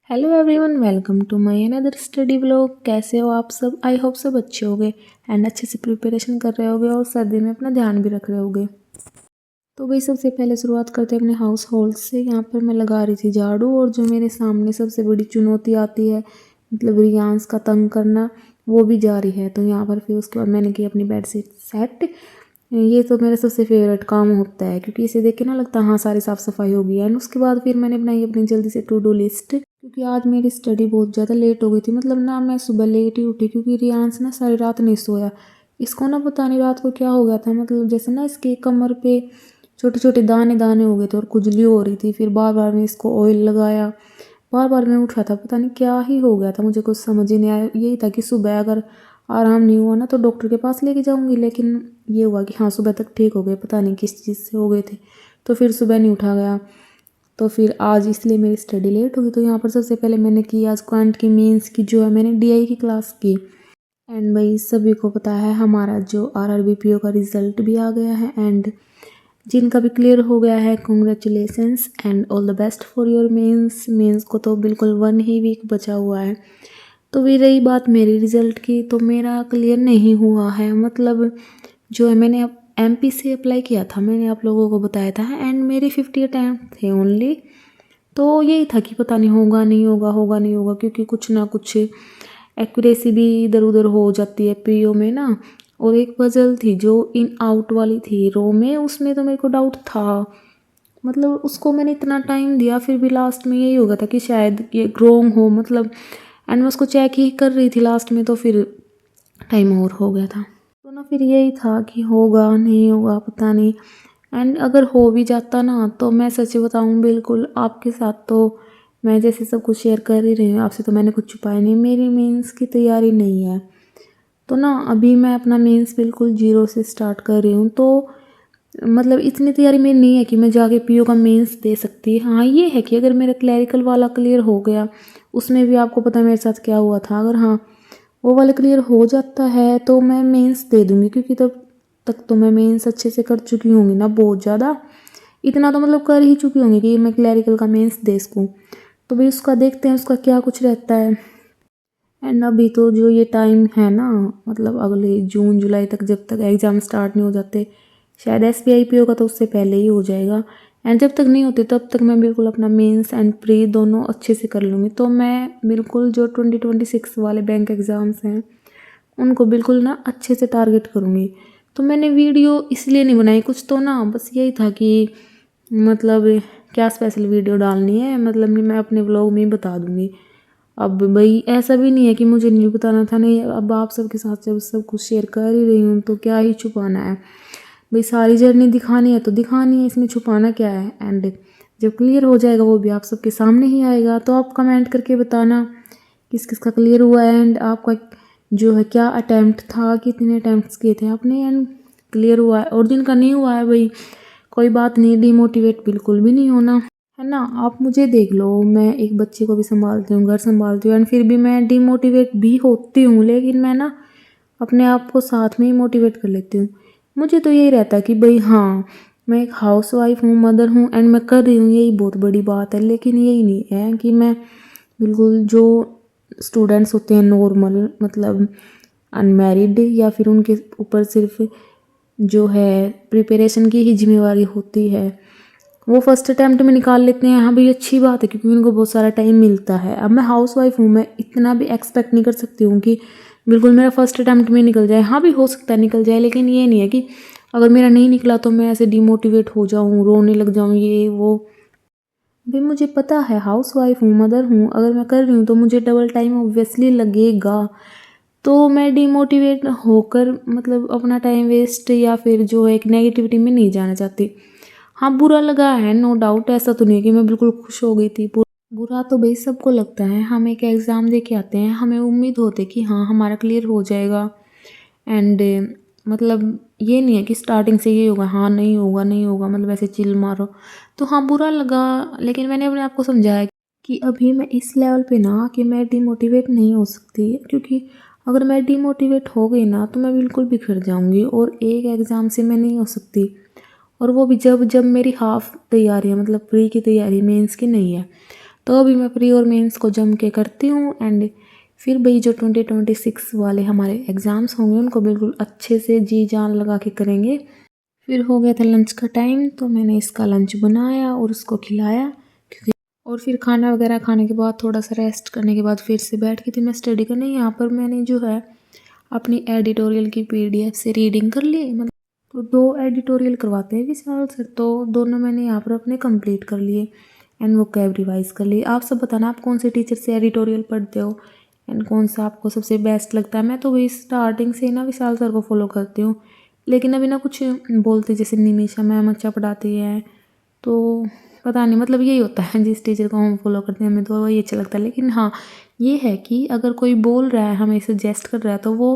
Hello everyone, welcome to my another study vlog. कैसे हो आप सब? आई होप सब अच्छे होंगे एंड अच्छे से प्रिपरेशन कर रहे होगे और सर्दी में अपना ध्यान भी रख रहे होगे। तो भाई सबसे पहले शुरुआत करते हैं अपने हाउस होल्ड से। यहाँ पर मैं लगा रही थी झाड़ू और जो मेरे सामने सबसे बड़ी चुनौती आती है मतलब रियांस का तंग करना, वो भी जारी है। तो यहाँ पर फिर उसके बाद मैंने की अपनी बेडशीट सेट। ये तो मेरा सबसे फेवरेट काम होता है क्योंकि इसे देख के ना लगता है हाँ सारी साफ़ सफाई हो गई है। एंड उसके बाद फिर मैंने बनाई अपनी जल्दी से टू डू लिस्ट, क्योंकि आज मेरी स्टडी बहुत ज़्यादा लेट हो गई थी। मतलब ना मैं सुबह लेट ही उठी क्योंकि रियांस ना सारी रात नहीं सोया। इसको ना पता नहीं रात को क्या हो गया था, मतलब जैसे ना इसके कमर पे छोटे छोटे दाने दाने हो गए थे और खुजली हो रही थी। फिर बार बार मैं इसको ऑयल लगाया, बार बार मैं उठ रहा था, पता नहीं क्या ही हो गया था, मुझे कुछ समझ ही नहीं आया। यही था कि सुबह अगर आराम नहीं हुआ ना तो डॉक्टर के पास लेके जाऊंगी, लेकिन ये हुआ कि हाँ सुबह तक ठीक हो गए, पता नहीं किस चीज़ से हो गए थे। तो फिर सुबह नहीं उठा गया, तो फिर आज इसलिए मेरी स्टडी लेट हो गई। तो यहाँ पर सबसे पहले मैंने की आज क्वांट की मेंस की जो है मैंने डीआई की क्लास की। एंड भाई सभी को पता है हमारा जो आरआरबीपीओ का रिज़ल्ट भी आ गया है एंड जिनका भी क्लियर हो गया है congratulations and all the best for your mains को तो बिल्कुल 1 ही वीक बचा हुआ है। तो भी रही बात मेरी रिज़ल्ट की, तो मेरा क्लियर नहीं हुआ है। मतलब जो है मैंने अब एमपी से अप्लाई किया था, मैंने आप लोगों को बताया था एंड मेरे 50 अटैम्प्ट थे ओनली। तो यही था कि पता नहीं होगा नहीं होगा, होगा नहीं होगा, क्योंकि कुछ ना कुछ एक्यूरेसी भी इधर उधर हो जाती है पीओ में ना। और एक पजल थी जो इन आउट वाली थी रो में, उसमें तो मेरे को डाउट था। मतलब उसको मैंने इतना टाइम दिया फिर भी लास्ट में यही हो गया था कि शायद ये रॉन्ग हो, मतलब एंड मैं उसको चेक ही कर रही थी लास्ट में, तो फिर टाइम और हो गया था। तो ना फिर यही था कि होगा नहीं होगा पता नहीं। एंड अगर हो भी जाता ना तो मैं सच बताऊँ बिल्कुल आपके साथ, तो मैं जैसे सब कुछ शेयर कर ही रही हूँ आपसे, तो मैंने कुछ छुपाया नहीं। मेरी मेंस की तैयारी नहीं है, तो ना अभी मैं अपना मेंस बिल्कुल जीरो से स्टार्ट कर रही हूँ। तो मतलब इतनी तैयारी मेरी नहीं है कि मैं जाके पीओ का मेंस दे सकती। हाँ ये है कि अगर मेरा क्लैरिकल वाला क्लियर हो गया, उसमें भी आपको पता है मेरे साथ क्या हुआ था, अगर हाँ वो वाला क्लियर हो जाता है तो मैं मेंस दे दूँगी, क्योंकि तब तक तो मैं मेंस अच्छे से कर चुकी होंगी ना, बहुत ज़्यादा इतना तो मतलब कर ही चुकी होंगी कि मैं क्लैरिकल का मेंस दे सकूँ। तो भाई उसका देखते हैं उसका क्या कुछ रहता है। एंड अभी तो जो ये टाइम है ना, मतलब अगले जून जुलाई तक जब तक एग्ज़ाम स्टार्ट नहीं हो जाते, शायद एसबीआई पीओ का तो उससे पहले ही हो जाएगा। एंड जब तक नहीं होते तब तक मैं बिल्कुल अपना मेंस एंड प्री दोनों अच्छे से कर लूँगी। तो मैं बिल्कुल जो 2026 वाले बैंक एग्ज़ाम्स हैं उनको बिल्कुल ना अच्छे से टारगेट करूँगी। तो मैंने वीडियो इसलिए नहीं बनाई, कुछ तो ना बस यही था कि मतलब क्या स्पेशल वीडियो डालनी है, मतलब मैं अपने व्लॉग में ही बता दूँगी। अब भाई ऐसा भी नहीं है कि मुझे नहीं बताना था, नहीं अब आप सबके साथ जब सब कुछ शेयर कर ही रही हूँ तो क्या ही छुपाना है। भाई सारी जर्नी दिखानी है तो दिखानी है, इसमें छुपाना क्या है। एंड जब क्लियर हो जाएगा वो भी आप सबके सामने ही आएगा। तो आप कमेंट करके बताना किस किस का क्लियर हुआ है एंड आपका जो है क्या अटैम्प्ट था, कितने अटैम्प्ट्स किए थे आपने एंड क्लियर हुआ है। और जिनका नहीं हुआ है भाई कोई बात नहीं, डिमोटिवेट बिल्कुल भी नहीं होना है ना। आप मुझे देख लो, मैं एक बच्चे को भी संभालती हूँ, घर संभालती हूँ एंड फिर भी मैं डिमोटिवेट भी होती हूँ, लेकिन मैं ना अपने आप को साथ में ही मोटिवेट कर लेती हूँ। मुझे तो यही रहता है कि भाई हाँ मैं एक हाउस वाइफ हूँ, मदर हूँ एंड मैं कर रही हूँ, यही बहुत बड़ी बात है। लेकिन यही नहीं है कि मैं बिल्कुल जो स्टूडेंट्स होते हैं नॉर्मल, मतलब अनमैरिड, या फिर उनके ऊपर सिर्फ जो है प्रिपरेशन की ही जिम्मेवारी होती है, वो फर्स्ट अटैम्प्ट में निकाल लेते हैं। हाँ भाई अच्छी बात है क्योंकि उनको बहुत सारा टाइम मिलता है। अब मैं हाउस वाइफ हूँ, मैं इतना भी एक्सपेक्ट नहीं कर सकती हूँ कि बिल्कुल मेरा फर्स्ट अटैम्प्ट में निकल जाए। हाँ भी हो सकता है निकल जाए, लेकिन ये नहीं है कि अगर मेरा नहीं निकला तो मैं ऐसे डिमोटिवेट हो जाऊँ, रोने लग जाऊँ, ये वो। भाई मुझे पता है हाउस वाइफ हूँ, मदर हूँ, अगर मैं कर रही हूँ तो मुझे डबल टाइम ऑब्वियसली लगेगा। तो मैं डिमोटिवेट होकर मतलब अपना टाइम वेस्ट या फिर जो है एक नेगेटिविटी में नहीं जाना चाहती। हाँ बुरा लगा है नो डाउट, ऐसा तो नहीं है कि मैं बिल्कुल खुश हो गई थी। बुरा तो भाई सबको लगता है, हम एक एग्ज़ाम दे के आते हैं, हमें उम्मीद होती है कि हाँ हमारा क्लियर हो जाएगा एंड मतलब ये नहीं है कि स्टार्टिंग से ये होगा हाँ नहीं होगा नहीं होगा, मतलब ऐसे चिल मारो। तो हाँ बुरा लगा, लेकिन मैंने अपने आप को समझाया कि अभी मैं इस लेवल पे ना कि मैं डिमोटिवेट नहीं हो सकती, क्योंकि अगर मैं डिमोटिवेट हो गई ना तो मैं बिल्कुल बिखर जाऊंगी और एक एग्ज़ाम से मैं नहीं हो सकती। और वो भी जब जब मेरी हाफ तैयारी है, मतलब प्री की तैयारी मेंस की नहीं है। तो अभी मैं प्री और मेंस को जम के करती हूँ एंड फिर भाई जो 2026 वाले हमारे एग्ज़ाम्स होंगे उनको बिल्कुल अच्छे से जी जान लगा के करेंगे। फिर हो गया था लंच का टाइम, तो मैंने इसका लंच बनाया और उसको खिलाया क्योंकि और फिर खाना वगैरह खाने के बाद थोड़ा सा रेस्ट करने के बाद फिर से बैठ गई थी मैं स्टडी करने। यहाँ पर मैंने जो है अपनी एडिटोरियल की PDF से रीडिंग कर ली, मतलब तो 2 एडिटोरियल करवाते हैं विशाल सर, तो दोनों मैंने यहाँ पर अपने कंप्लीट कर लिए एंड वो कैब रिवाइज़ कर ली। आप सब बताना आप कौन से टीचर से एडिटोरियल पढ़ते हो एंड कौन सा आपको सबसे बेस्ट लगता है। मैं तो वही स्टार्टिंग से ही ना विशाल सर को फॉलो करती हूँ, लेकिन अभी ना कुछ बोलते जैसे निमिषा मैम अच्छा पढ़ाती है, तो पता नहीं मतलब यही होता है जिस टीचर को हम फॉलो करते हैं हमें तो वही अच्छा लगता है। लेकिन हाँ ये है कि अगर कोई बोल रहा है हमें सजेस्ट कर रहा है तो वो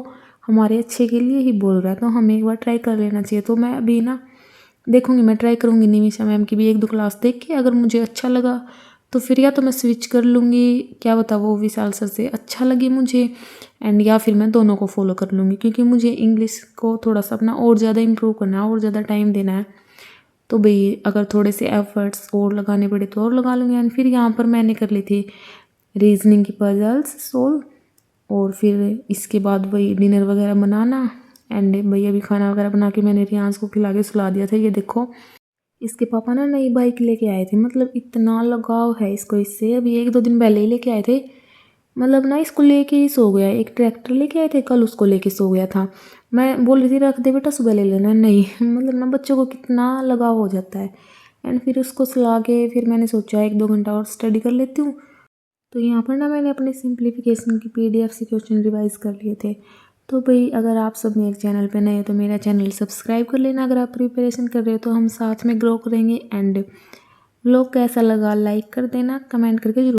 हमारे अच्छे के लिए ही बोल रहा है, तो हमें एक बार ट्राई कर लेना चाहिए। तो मैं अभी ना देखूँगी, मैं ट्राई करूँगी निमिषा मैम की भी 1-2 क्लास देख के, अगर मुझे अच्छा लगा तो फिर या तो मैं स्विच कर लूँगी, क्या पता वो विशाल सर से अच्छा लगे मुझे एंड या फिर मैं दोनों को फॉलो कर लूँगी, क्योंकि मुझे इंग्लिश को थोड़ा सा अपना और ज़्यादा इम्प्रूव करना है और ज़्यादा टाइम देना है। तो भाई अगर थोड़े से एफर्ट्स और लगाने पड़े तो और लगा लूँगी। एंड फिर यहाँ पर मैंने कर ली थी रीजनिंग की पजल्स सोल्व, और फिर इसके बाद वही डिनर वगैरह बनाना एंड भैया भी खाना वगैरह बना के मैंने रियांश को खिला के सुला दिया था। ये देखो इसके पापा ना नई बाइक लेके आए थे, मतलब इतना लगाव है इसको इससे, अभी 1-2 दिन पहले ही लेके आए थे, मतलब ना इसको लेके ही सो गया। एक ट्रैक्टर लेके आए थे कल, उसको लेके सो गया था। मैं बोल रही थी रख दे बेटा सुबह ले लेना, नहीं मतलब ना बच्चों को कितना लगाव हो जाता है। एंड फिर उसको सुला के फिर मैंने सोचा 1-2 घंटा और स्टडी कर लेती हूँ। तो यहाँ पर ना मैंने अपने सिंप्लीफिकेशन की PDF से क्वेश्चन रिवाइज कर लिए थे। तो भाई अगर आप सब मेरे चैनल पे नए हो तो मेरा चैनल सब्सक्राइब कर लेना अगर आप प्रिपरेशन कर रहे हो, तो हम साथ में ग्रो करेंगे। एंड व्लॉग कैसा लगा लाइक कर देना, कमेंट करके जरूर